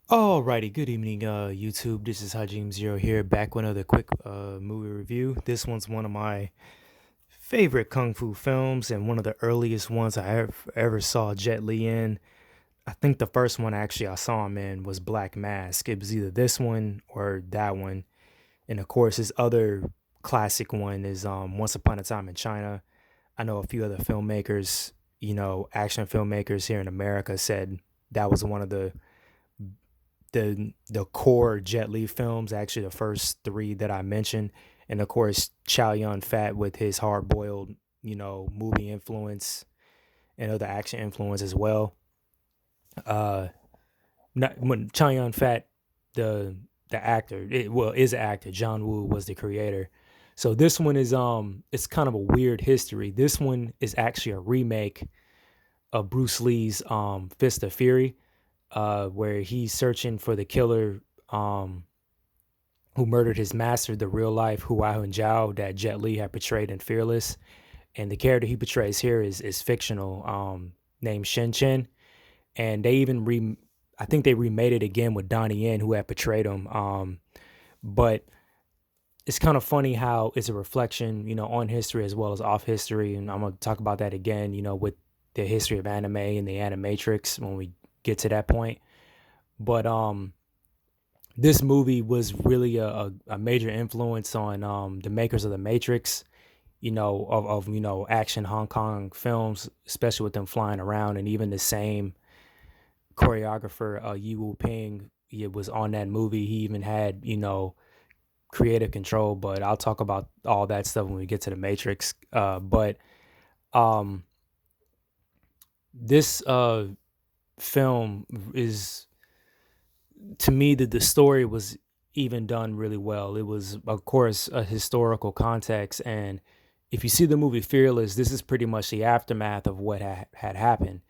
Alrighty, good evening, YouTube. This is Hajim Zero here, back with another quick movie review. This one's one of my favorite kung fu films and one of the earliest ones I ever saw Jet Li in. I think the first one actually I saw him in was Black Mask. It was either this one or that one. And of course, his other classic one is Once Upon a Time in China. I know a few other filmmakers, action filmmakers here in America said that was one of the core Jet Li films, actually the first three that I mentioned, and of course Chow Yun Fat with his hard boiled, movie influence and other action influence as well. Uh, Not when Chow Yun Fat, the actor, is an actor. John Woo was the creator. So this one is it's kind of a weird history. This one is actually a remake of Bruce Lee's Fist of Fury, where he's searching for the killer who murdered his master, the real life Hua Hunjao that Jet Li had portrayed in Fearless. And the character he portrays here is fictional, named Shin Chen. And they even I think they remade it again with Donnie Yen, who had portrayed him. But it's kind of funny how it's a reflection, on history as well as off history. And I'm gonna talk about that again, with the history of anime and the animatrix when we get to that point. But this movie was really a major influence on the makers of the Matrix, of action Hong Kong films, especially with them flying around, and even the same choreographer Yi Wu Ping, it was on that movie. He even had creative control, but I'll talk about all that stuff when we get to the Matrix. But um, this film is, to me, the story was even done really well. It was, of course, a historical context, and if you see the movie Fearless, this is pretty much the aftermath of what had happened.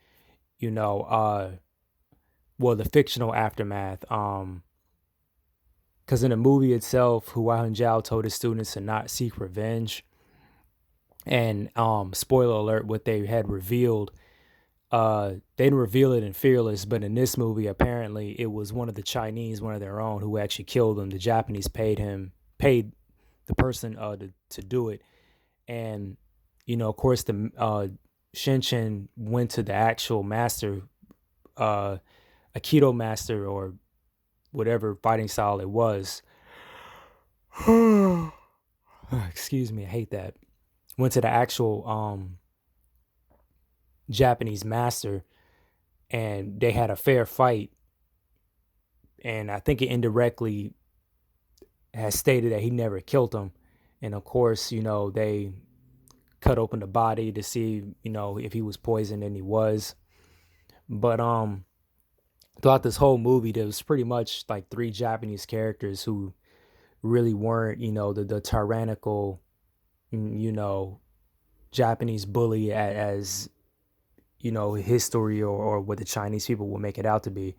You know, well, the fictional aftermath. Because in the movie itself, Hua Hunjao told his students to not seek revenge, and spoiler alert, what they had revealed, they didn't reveal it in Fearless, but in this movie, apparently it was one of the Chinese, one of their own, who actually killed him. The Japanese paid the person to do it, and of course, the Shinchin went to the actual master, uh, Aikido master or whatever fighting style it was. Excuse me, I hate that. Went to the actual Japanese master, and they had a fair fight, and I think it indirectly has stated that he never killed him. And of course, they cut open the body to see, if he was poisoned, and he was. But throughout this whole movie, there was pretty much like three Japanese characters who really weren't, the tyrannical, you know, Japanese bully as history or what the Chinese people will make it out to be.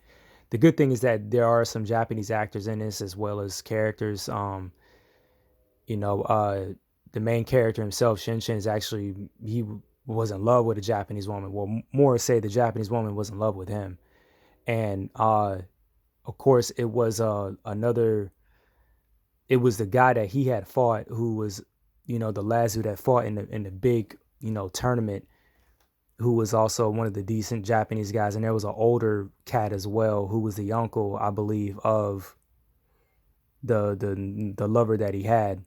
The good thing is that there are some Japanese actors in this as well as characters. You know, the main character himself, Shinshin, is actually he was in love with a Japanese woman. Well, more say the Japanese woman was in love with him, and of course it was another. It was the guy that he had fought who was, the last dude that fought in the big tournament, who was also one of the decent Japanese guys, and there was an older cat as well who was the uncle, I believe, of the lover that he had.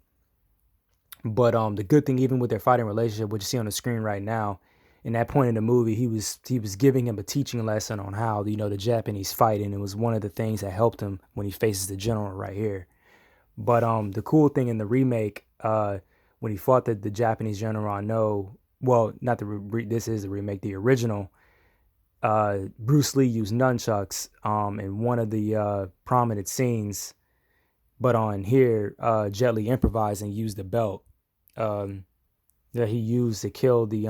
But the good thing, even with their fighting relationship, which you see on the screen right now, in that point in the movie, he was giving him a teaching lesson on how the Japanese fight, and it was one of the things that helped him when he faces the general right here. But the cool thing in the remake, when he fought the Japanese general, I know, well, not this is the remake, the original. Bruce Lee used nunchucks in one of the prominent scenes, but on here, Jet Li improvised and used the belt um, that he used to kill the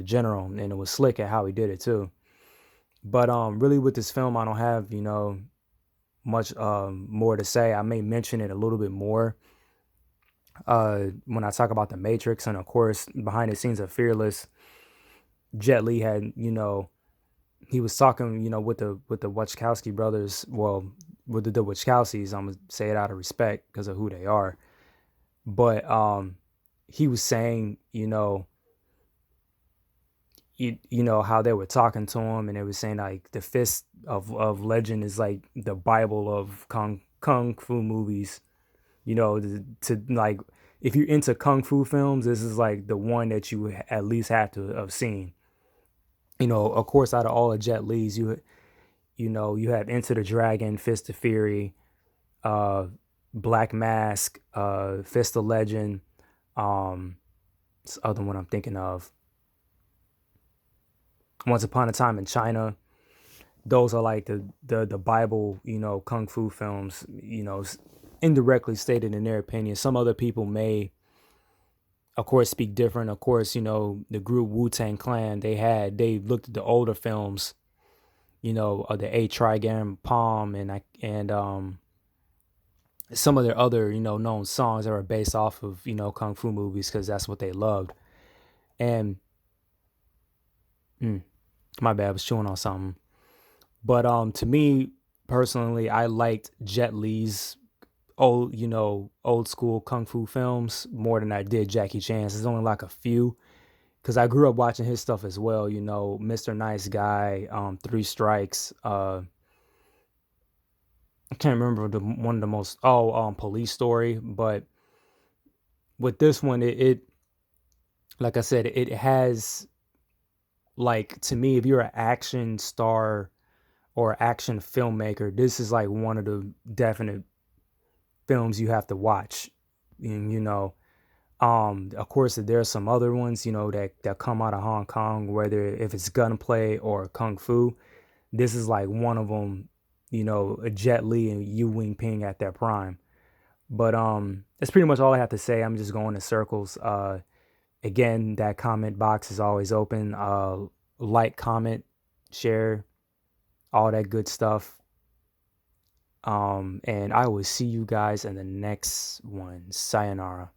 general, and it was slick at how he did it too. But really, with this film, I don't have much more to say. I may mention it a little bit more when I talk about the Matrix, and of course, behind the scenes of Fearless, Jet Li had he was talking, with the Wachowski brothers. Well, with the Wachowskis, I'm gonna say it out of respect because of who they are. But he was saying, how they were talking to him, and they were saying like the Fist of Legend is like the Bible of kung fu movies. To like, if you're into kung fu films, this is like the one that you at least have to have seen. Of course, out of all of Jet Li's, you have Into the Dragon, Fist of Fury, uh, Black Mask, Fist of Legend. This other one I'm thinking of, Once Upon a Time in China. Those are like the Bible, kung fu films. Indirectly stated in their opinion. Some other people may, of course, speak different. Of course, the group Wu-Tang Clan, they looked at the older films, of the A Trigram Palm, and some of their other, known songs that are based off of, kung fu movies, because that's what they loved. And mm, my bad, I was chewing on something. But to me personally, I liked Jet Li's old school kung fu films more than I did Jackie Chan's. There's only like a few, because I grew up watching his stuff as well. Mr. Nice Guy, Three Strikes. I can't remember the one of the most. Police Story. But with this one, it like I said, it has, like, to me, if you're an action star or action filmmaker, this is like one of the definite films you have to watch. And of course, there's some other ones, that come out of Hong Kong, whether if it's gunplay or kung fu. This is like one of them, a Jet Li and Yu Wing Ping at their prime. But that's pretty much all I have to say. I'm just going in circles. Again, that comment box is always open. Like, comment, share, all that good stuff. And I will see you guys in the next one. Sayonara.